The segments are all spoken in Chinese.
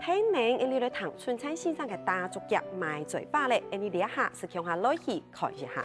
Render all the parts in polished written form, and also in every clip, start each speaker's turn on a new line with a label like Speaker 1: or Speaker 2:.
Speaker 1: 睇明，你来谈春餐先生嘅大作业卖嘴巴咧，你哋一下是向下来去看一下。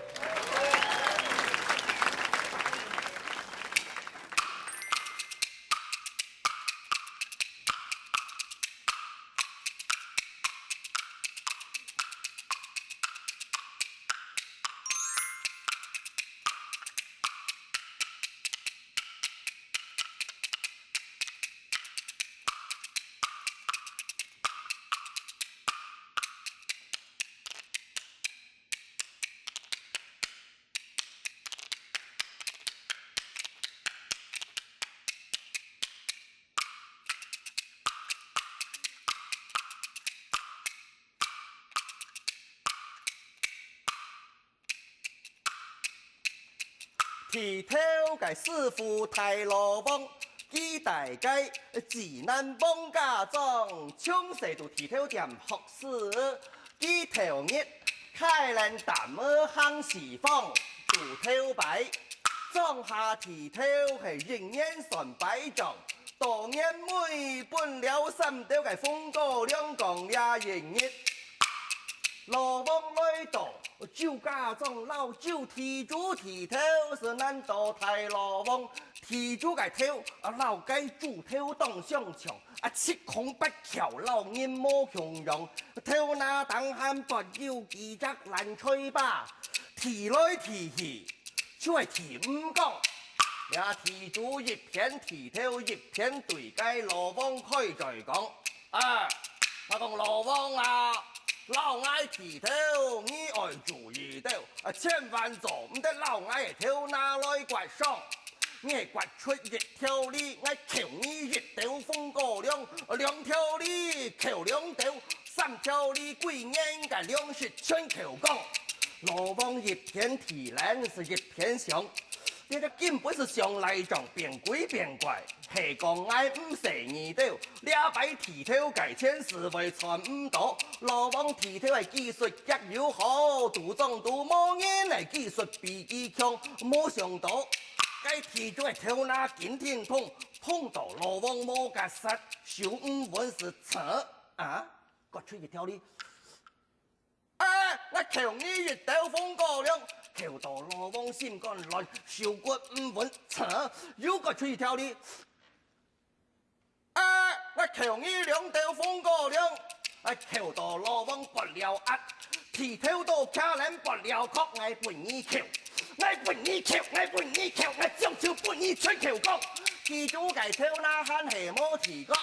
Speaker 2: 剃头嘅师傅太罗网，记大家济南帮家庄，抢势到剃头店学师，记头日开人大门行时方，做头牌，装下剃头系人人传摆状，当年每本了三条嘅风过两讲俩营业。罗网来到酒家庄老酒提主剃头是难道太罗网剃主个头老街主头当上场七孔八巧老人莫形容头那当喊不要几只烂吹吧剃来剃去就系剃唔讲也剃主一片剃头一片对街罗网开在讲我讲罗网啊老爱剃头，你爱注意到，千万做唔得老爱嘅头拿来刮爽。你刮出一条脷，我求你一条风过两，两条脷求两条，三条脷贵年嘅粮食全求讲。罗网一片剃蓝是一片香。你这根本是上来状，变鬼变怪，系讲爱唔识二道，俩摆剃头改钱是为传唔到，罗网剃头嘅技术亦要好，杜总杜某人嘅技术比伊强，冇想到，该剃咗嘅头那紧挺痛，痛到罗网冇夹实，小五文是扯割出一条脷。我求你一刀风过两，求到罗网心肝乱，小骨唔稳扯，又割出一条脷。我求你两刀风过两，求到罗网不了压，剃头到卡人不了壳，我伴你求，我伴你求，我伴你求，我朝朝伴你吹求讲，记住个头那喊系冇提讲。